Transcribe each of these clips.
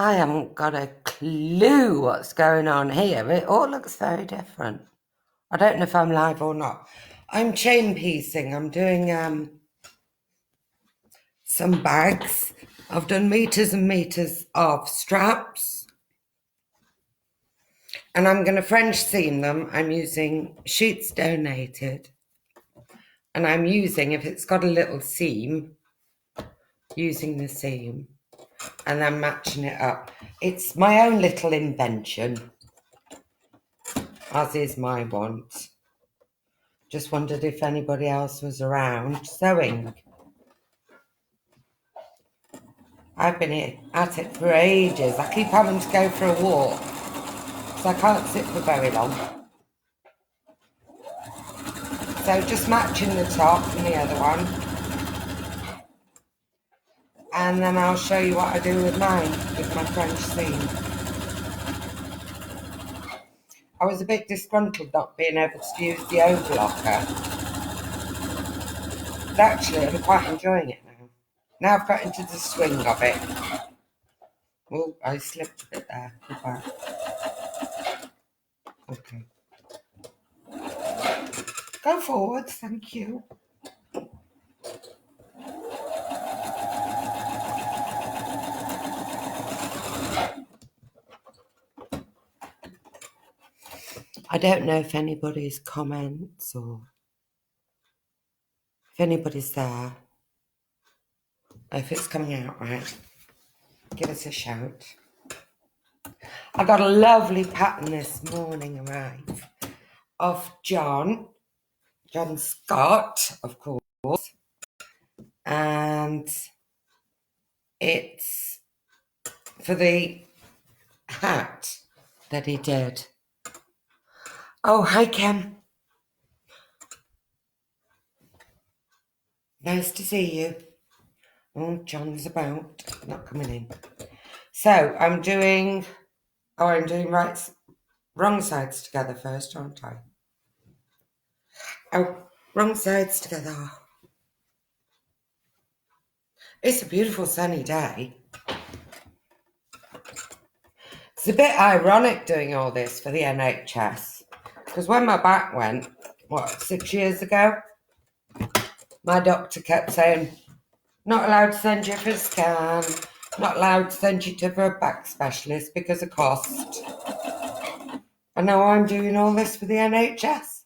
I haven't got a clue what's going on here. It all looks very different. I don't know if I'm live or not. I'm chain piecing. I'm doing some bags. I've done meters and meters of straps. And I'm going to French seam them. I'm using sheets donated. And I'm using, if it's got a little seam, using the seam. And then matching it up. It's my own little invention, as is my want. Just wondered if anybody else was around sewing. I've been at it for ages. I keep having to go for a walk, so I can't sit for very long. So just matching the top and the other one. And then I'll show you what I do with mine, with my French seam. I was a bit disgruntled not being able to use the overlocker. But actually, I'm quite enjoying it now. Now I've got into the swing of it. Oh, I slipped a bit there. Goodbye. Okay. Go forward, thank you. I don't know if anybody's comments or if anybody's there, if it's coming out right, give us a shout. I got a lovely pattern this morning arrive of John Scott, of course, and it's for the hat that he did. Oh, hi, Kim. Nice to see you. Oh, John's about, not coming in. So I'm doing wrong sides together first, aren't I? Oh, wrong sides together. It's a beautiful sunny day. It's a bit ironic doing all this for the NHS, because when my back went, 6 years ago, my doctor kept saying, not allowed to send you for a scan, not allowed to send you for a back specialist because of cost. And now I'm doing all this for the NHS.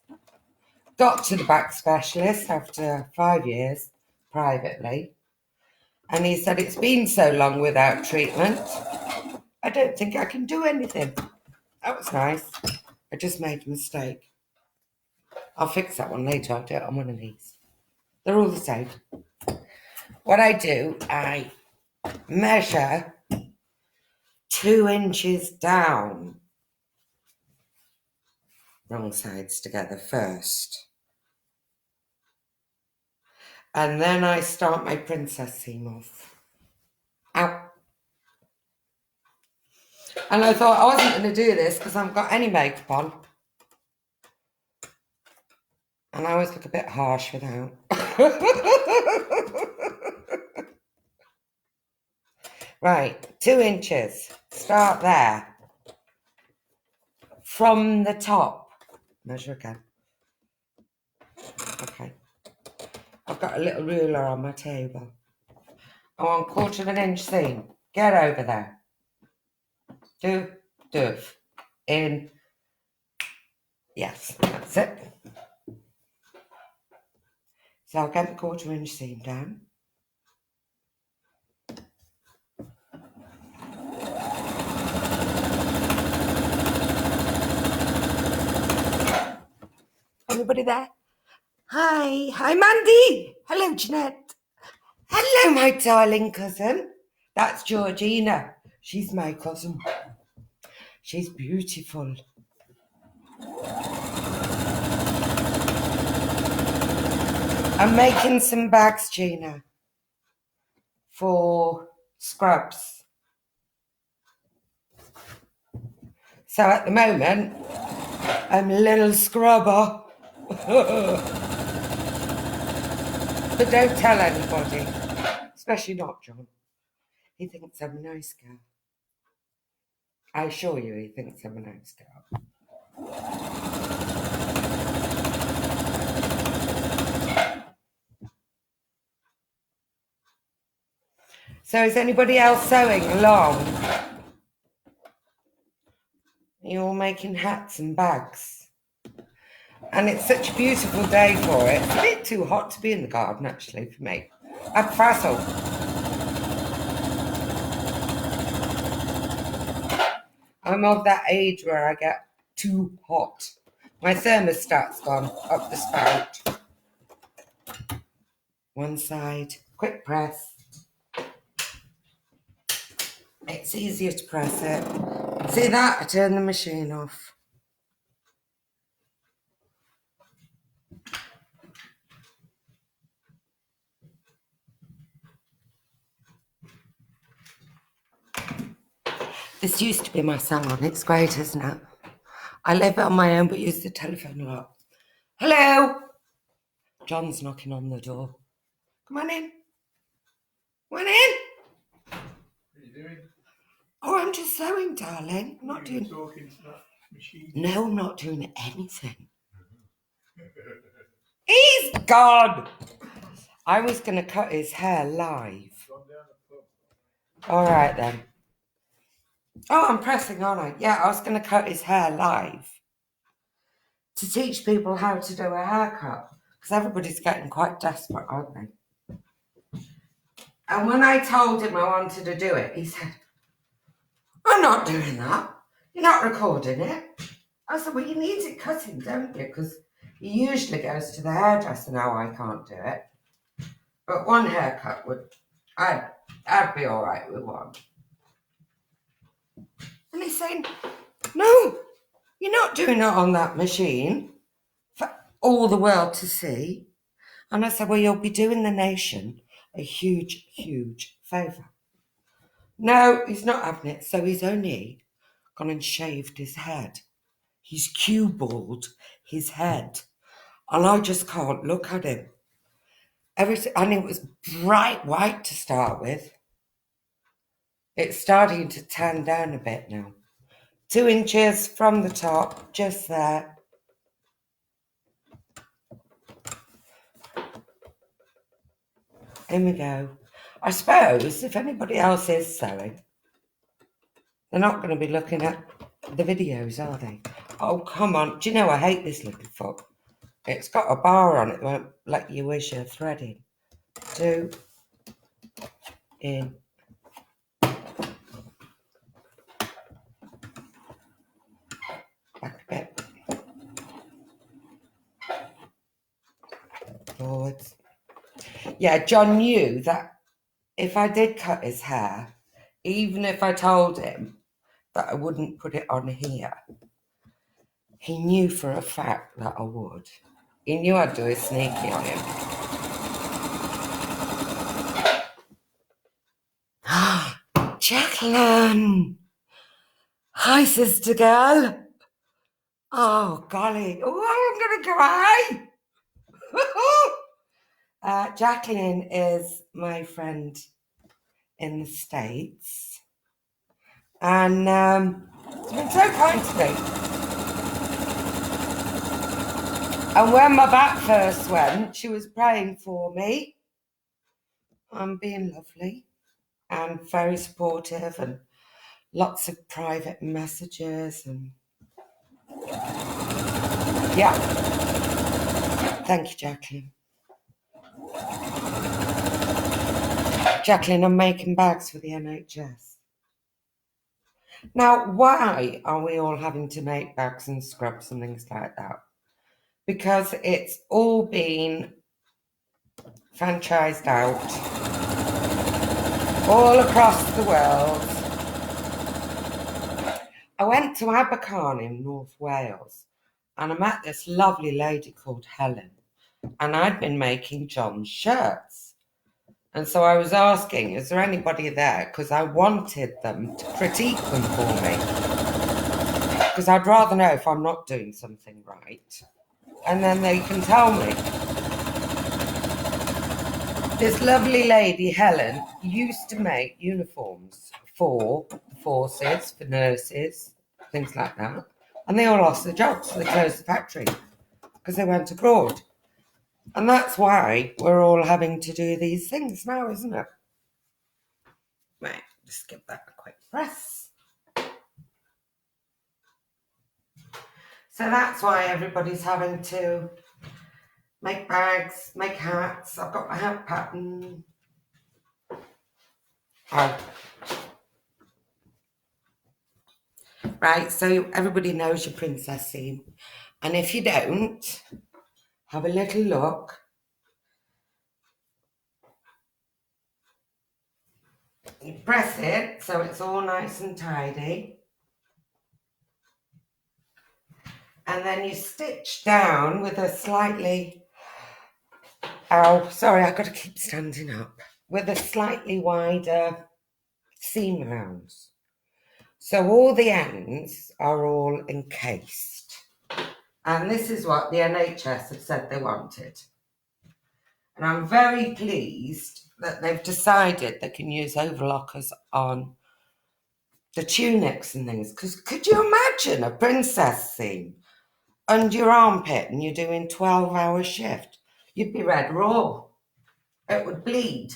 Got to the back specialist after 5 years, privately, and he said, it's been so long without treatment, I don't think I can do anything. That was nice. I just made a mistake. I'll fix that one later. I'll do it on one of these. They're all the same. What I do, I measure 2 inches down. Wrong sides together first. And then I start my princess seam off. Ow. And I thought I wasn't going to do this because I haven't got any makeup on. And I always look a bit harsh without. Right, 2 inches. Start there. From the top. Measure again. Okay. I've got a little ruler on my table. I want 1/4 inch seam. Get over there. Do. In. Yes, that's it. So I'll get the 1/4 inch seam down. Anybody there? Hi, Mandy. Hello, Jeanette. Hello, my darling cousin. That's Georgina. She's my cousin. She's beautiful. I'm making some bags, Gina, for scrubs. So at the moment, I'm a little scrubber. But don't tell anybody, especially not John. He thinks I'm a nice girl. I assure you he thinks I'm a nice girl. So is anybody else sewing along? Are you all making hats and bags? And it's such a beautiful day for it. It's a bit too hot to be in the garden, actually, for me. I'm frazzled. I'm of that age where I get too hot. My thermostat's gone up the spout. One side, quick press. It's easier to press it. See that? I turned the machine off. This used to be my salon. It's great, isn't it? I live on my own but use the telephone a lot. Hello? John's knocking on the door. Come on in. Come on in. What are you doing? Oh, I'm just sewing, darling. I'm not doing... talking to that machine? No, I'm not doing anything. He's gone. I was going to cut his hair live. All right, then. Oh, I'm pressing, aren't I? Yeah, I was going to cut his hair live to teach people how to do a haircut, because everybody's getting quite desperate, aren't they? And when I told him I wanted to do it, he said, I'm not doing that. You're not recording it. I said, well, you need it cutting, don't you? Because he usually goes to the hairdresser. Now I can't do it. But one haircut I'd be all right with one. And he's saying, no, you're not doing it on that machine for all the world to see. And I said, well, you'll be doing the nation a huge, huge favour. No, he's not having it. So he's only gone and shaved his head. He's cue-balled his head. And I just can't look at him. And it was bright white to start with. It's starting to tan down a bit now. 2 inches from the top, just there. Here we go. I suppose if anybody else is sewing, they're not going to be looking at the videos, are they? Oh, come on. Do you know I hate this little foot? It's got a bar on it that won't let you wish your thread in. 2 in. Back a bit. Forwards. Yeah, John knew that if I did cut his hair, even if I told him that I wouldn't put it on here, he knew for a fact that I would. He knew I'd do a sneaky on him. Jacqueline! Hi, sister girl. Oh, golly. Oh, I'm going to cry. Jacqueline is my friend in the States. And it's been so kind to me. And when my back first went, she was praying for me. I'm being lovely and very supportive and lots of private messages and yeah. Thank you, Jacqueline. Jacqueline, I'm making bags for the NHS. Now, why are we all having to make bags and scrubs and things like that? Because it's all been franchised out all across the world. I went to Abercorn in North Wales and I met this lovely lady called Helen, and I'd been making John's shirts. And so I was asking, is there anybody there? Because I wanted them to critique them for me. Because I'd rather know if I'm not doing something right. And then they can tell me. This lovely lady, Helen, used to make uniforms for the forces for nurses, things like that. And they all lost their jobs, so they closed the factory because they went abroad. And that's why we're all having to do these things now, isn't it? Right, just give that a quick press. So that's why everybody's having to make bags, make hats. I've got my hat pattern. Oh. Right, so everybody knows your princess seam. And if you don't, have a little look. You press it so it's all nice and tidy. And then you stitch down with a slightly, oh, sorry, I've got to keep standing up, with a slightly wider seam allowance. So all the ends are all encased. And this is what the NHS have said they wanted. And I'm very pleased that they've decided they can use overlockers on the tunics and things. Because could you imagine a princess seam under your armpit and you're doing 12-hour shift? You'd be red raw. It would bleed.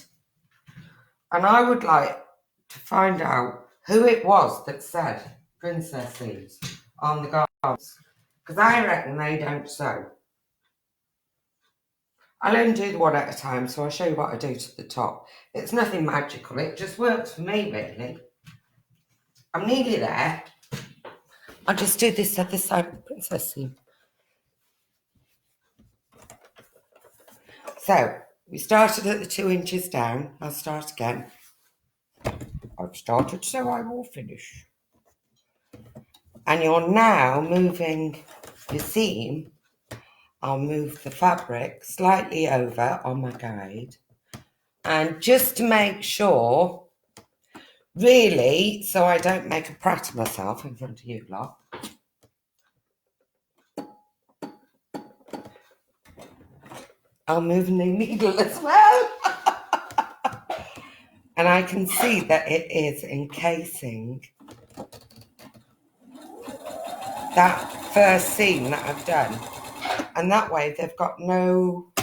And I would like to find out who it was that said princess seams on the garments. Because I reckon they don't sew. I'll only do the one at a time, so I'll show you what I do to the top. It's nothing magical, it just works for me, really. I'm nearly there. I'll just do this other side of the princess seam. So, we started at the 2 inches down. I'll start again. I've started, so I will finish. And you're now moving your seam. I'll move the fabric slightly over on my guide. And just to make sure, really, so I don't make a prat of myself in front of you lot, I'll move the needle as well. And I can see that it is encasing that first seam that I've done. And that way they've got no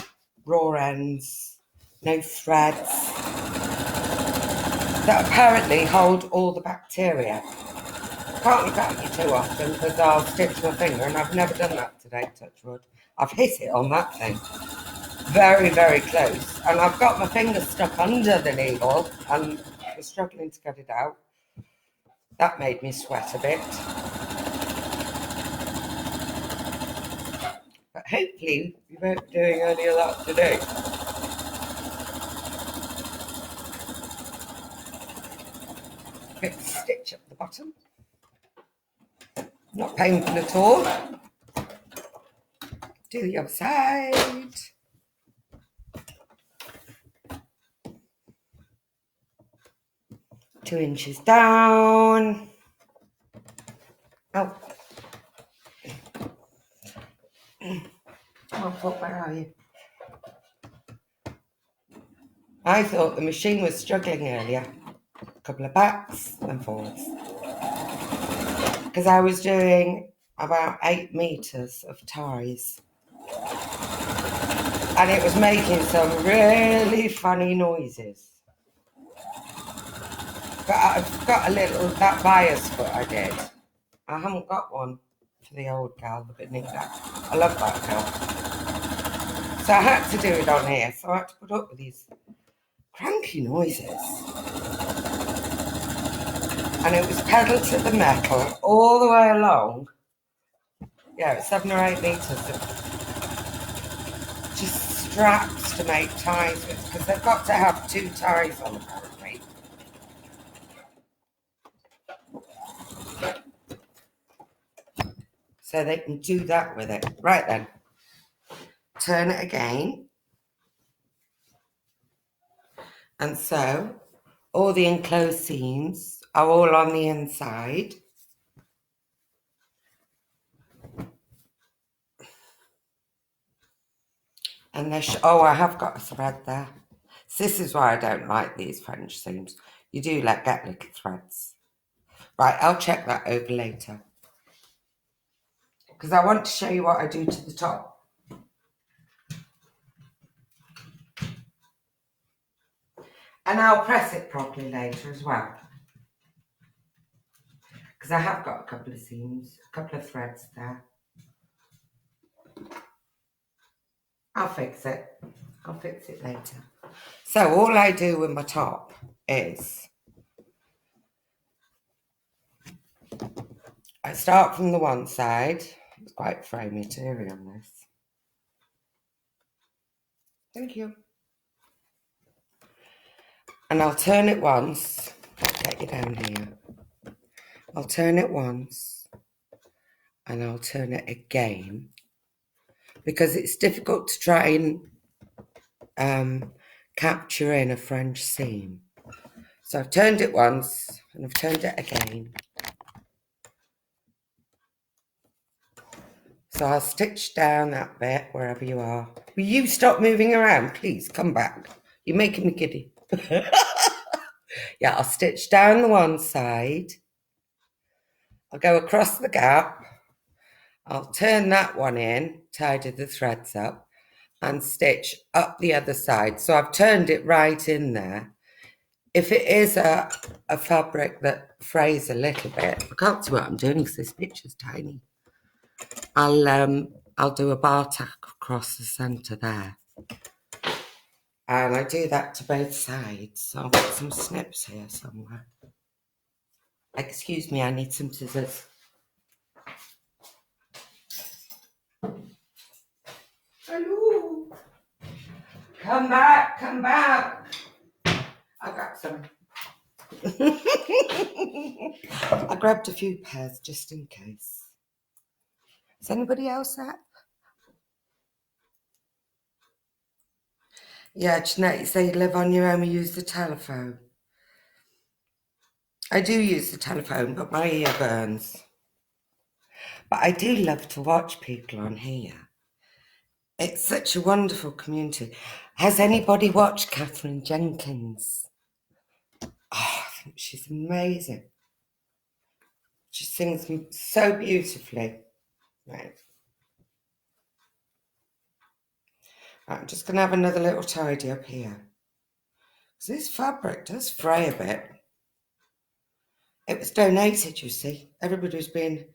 raw ends, no threads that apparently hold all the bacteria. Can't look at you too often because I'll stitch my finger, and I've never done that today, touch wood. I've hit it on that thing. Very, very close. And I've got my finger stuck under the needle and I'm struggling to get it out. That made me sweat a bit. But hopefully we won't be doing any of that today. Quick stitch up the bottom. Not painful at all. Do the other side. Two inches down. Oh. Oh, where are you? I thought the machine was struggling earlier. A couple of backs and forwards. Because I was doing about 8 meters of ties. And it was making some really funny noises. But I've got a little, that bias foot I did. I haven't got one for the old gal, the Benita. I love that gal. So I had to do it on here, so I had to put up with these cranky noises. And it was pedal to the metal all the way along. Yeah, it's 7 or 8 meters of just straps to make ties with, because they've got to have 2 ties on apparently. So they can do that with it. Right then. Turn it again. And so all the enclosed seams are all on the inside. And oh, I have got a thread there. So this is why I don't like these French seams. You do get little threads. Right, I'll check that over later. Because I want to show you what I do to the top. And I'll press it properly later as well. Because I have got a couple of seams, a couple of threads there. I'll fix it. I'll fix it later. So all I do with my top is I start from the one side. It's quite frame material on this. Thank you. And I'll turn it once. Get you down here. I'll turn it once. And I'll turn it again. Because it's difficult to try and capture in a French seam. So I've turned it once. And I've turned it again. So I'll stitch down that bit wherever you are. Will you stop moving around, please? Come back. You're making me giddy. Yeah, I'll stitch down the one side. I'll go across the gap. I'll turn that one in, tidy the threads up, and stitch up the other side. So I've turned it right in there. If it is a fabric that frays a little bit, I can't see what I'm doing because this picture's tiny. I'll do a bar tack across the centre there. And I do that to both sides. So I've got some snips here somewhere. Excuse me, I need some scissors. Hello. Come back, come back. I got some. I grabbed a few pairs just in case. Is anybody else up? Yeah, Jeanette, you say you live on your own and use the telephone. I do use the telephone, but my ear burns. But I do love to watch people on here. It's such a wonderful community. Has anybody watched Catherine Jenkins? Oh, I think she's amazing. She sings so beautifully. Right. I'm just going to have another little tidy up here. So this fabric does fray a bit. It was donated, you see. Everybody's been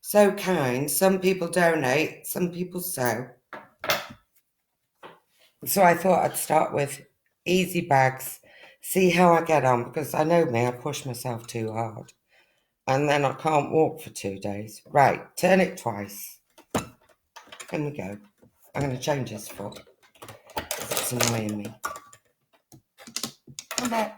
so kind. Some people donate, some people sew. So I thought I'd start with easy bags, see how I get on, because I know me, I push myself too hard. And then I can't walk for 2 days. Right, turn it twice. In we go. I'm going to change this foot. It's annoying me. Come back.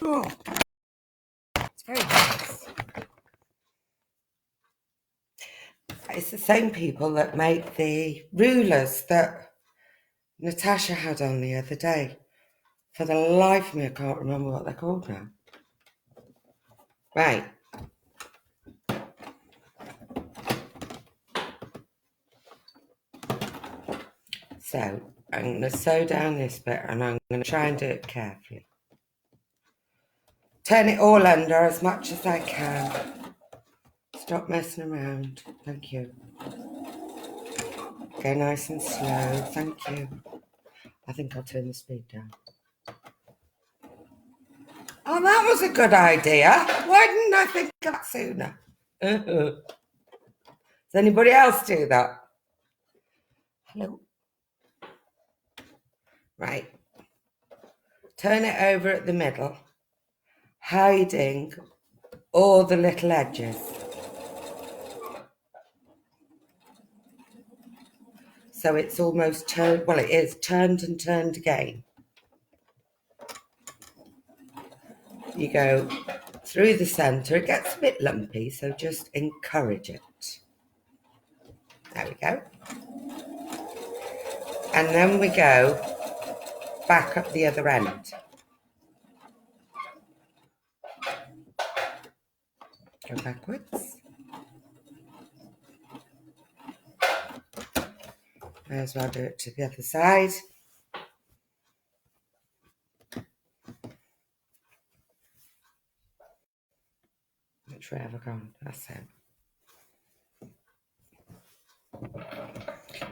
Oh, it's very nice. It's the same people that make the rulers that Natasha had on the other day. For the life of me, I can't remember what they're called now. Right. So I'm going to sew down this bit and I'm going to try and do it carefully. Turn it all under as much as I can. Stop messing around. Thank you. Go nice and slow. Thank you. I think I'll turn the speed down. Oh, that was a good idea. Why didn't I think of that sooner? Does anybody else do that? Hello? Right. Turn it over at the middle, hiding all the little edges. So it's almost turned, well, it is turned and turned again. You go through the centre. It gets a bit lumpy, so just encourage it. There we go. And then we go back up the other end. Go backwards. May as well do it to the other side. Which way have I gone? That's it.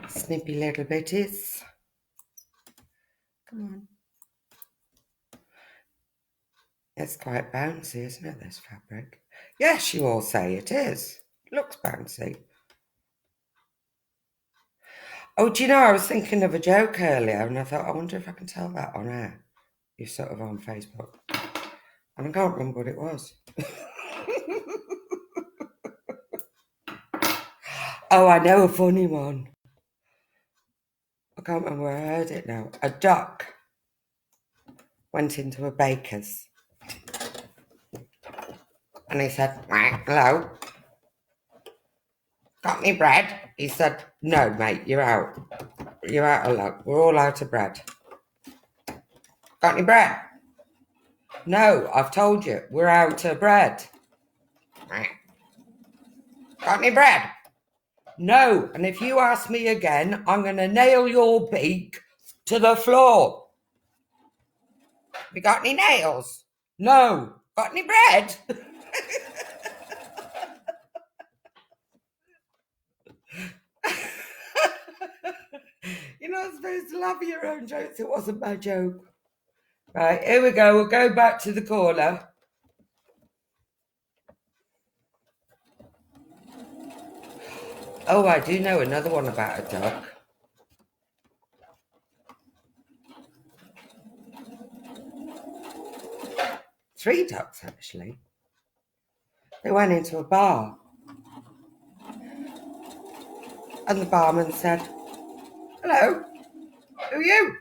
Snippy little bitties. Come on. It's quite bouncy, isn't it, this fabric? Yes, you all say it is. It looks bouncy. Oh, do you know, I was thinking of a joke earlier and I thought, I wonder if I can tell that on air. You're sort of on Facebook. And I can't remember what it was. Oh, I know a funny one. I can't remember where I heard it now. A duck went into a baker's. And he said, hello, got any bread? He said, no, mate, you're out. You're out of luck. We're all out of bread. Got any bread? No, I've told you, we're out of bread. Got any bread? No, and if you ask me again, I'm going to nail your beak to the floor. You got any nails? No. Got any bread? You're not supposed to laugh at your own jokes. It wasn't my joke. Right, here we go. We'll go back to the caller. Oh, I do know another one about a duck. Three ducks, actually. They went into a bar. And the barman said, hello, who are you?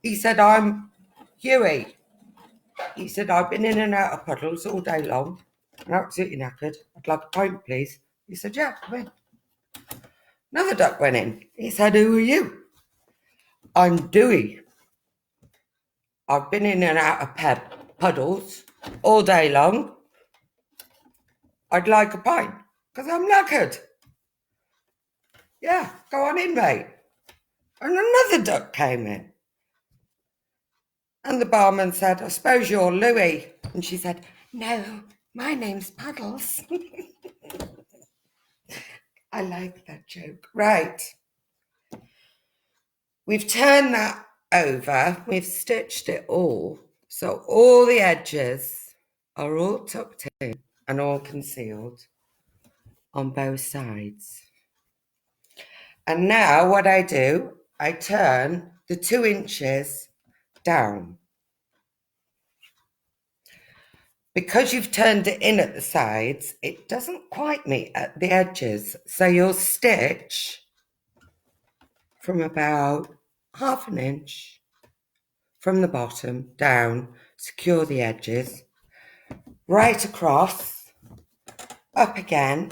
He said, I'm Huey. He said, I've been in and out of puddles all day long. I'm absolutely knackered. I'd like a pint, please. He said, yeah, come in. Another duck went in. He said, who are you? I'm Dewey. I've been in and out of puddles all day long. I'd like a pint because I'm knackered. Yeah, go on in, mate. And another duck came in. And the barman said, I suppose you're Louie. And she said, no, my name's Puddles. I like that joke. Right. We've turned that over. We've stitched it all. So all the edges are all tucked in and all concealed on both sides. And now what I do, I turn the 2 inches down. Because you've turned it in at the sides, it doesn't quite meet at the edges. So you'll stitch from about 1/2 inch from the bottom down, secure the edges, right across, up again,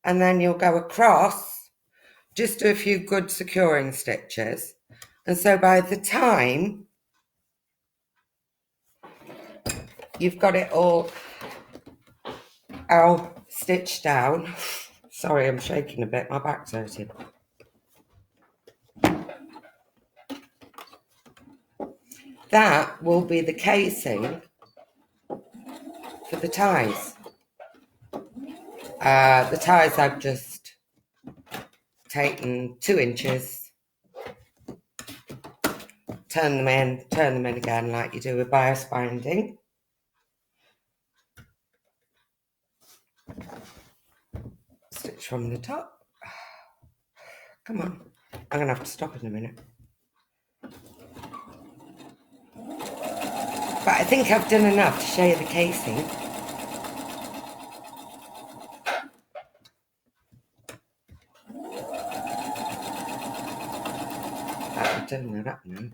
and then you'll go across, just do a few good securing stitches. And so by the time you've got it all stitched down, sorry, I'm shaking a bit, my back's hurting. That will be the casing for the ties. The ties I've just taken 2 inches, turn them in again like you do with bias binding. Stitch from the top. Come on, I'm going to have to stop in a minute. But I think I've done enough to show you the casing. I've done that up now.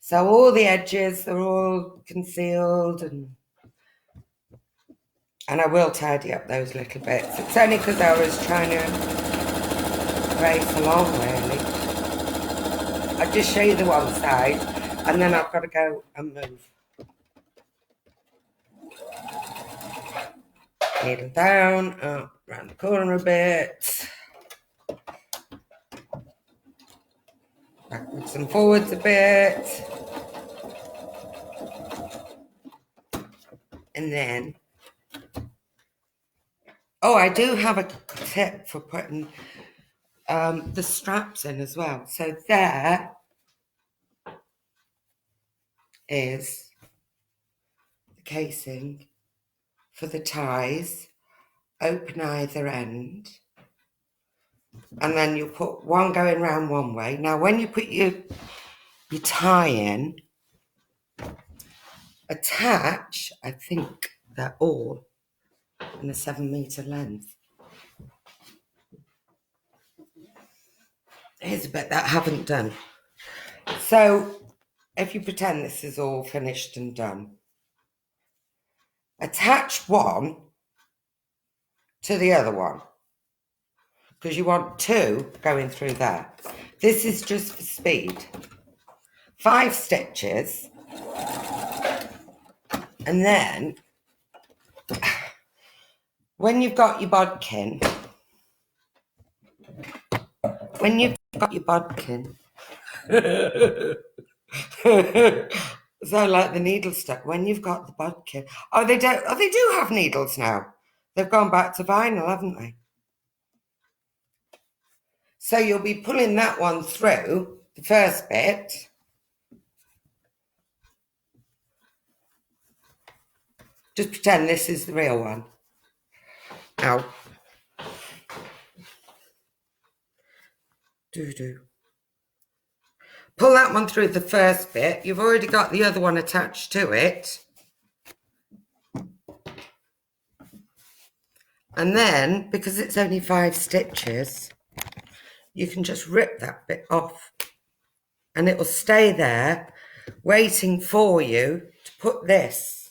So all the edges, they're all concealed, and I will tidy up those little bits. It's only because I was trying to race along, really. I'll just show you the one side. And then I've got to go and move. Needle down, up, round the corner a bit. Backwards and forwards a bit. And then, oh, I do have a tip for putting the straps in as well. So there is the casing for the ties, open either end, and then you put one going round one way. Now when you put your tie in, attach, I think they're all in a 7 metre length. Here's a bit that I haven't done. So if you pretend this is all finished and done, attach one to the other one, because you want two going through there. This is just for speed. 5 stitches, and then when you've got your bodkin, so like the needle stuck. When you've got the bodkin, they do have needles now. They've gone back to vinyl, haven't they? So you'll be pulling that one through, the first bit. Just pretend this is the real one. Now, pull that one through the first bit. You've already got the other one attached to it. And then, because it's only 5 stitches, you can just rip that bit off. And it will stay there, waiting for you to put this,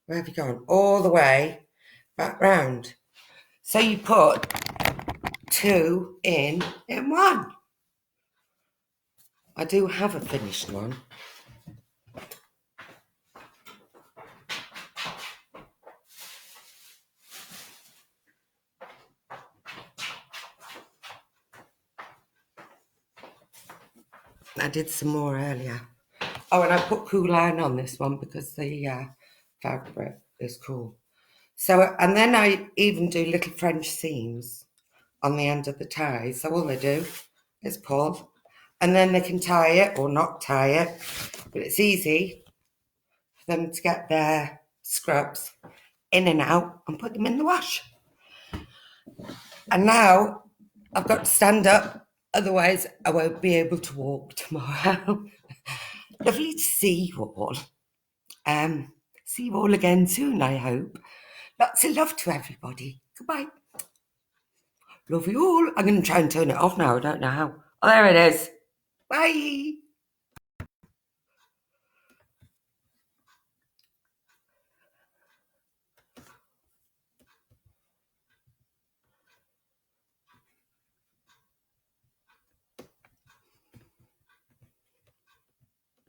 where have you gone? All the way back round. So you put 2 in 1. I do have a finished one. I did some more earlier. Oh, and I put Cool Line on this one because the fabric is cool. So, and then I even do little French seams on the end of the tie. So all they do is pull, and then they can tie it or not tie it. But it's easy for them to get their scrubs in and out and put them in the wash. And now I've got to stand up, otherwise I won't be able to walk tomorrow. Lovely to see you all. See you all again soon, I hope. Lots of love to everybody. Goodbye. Love you all. I'm going to try and turn it off now. I don't know how. Oh, there it is. Bye.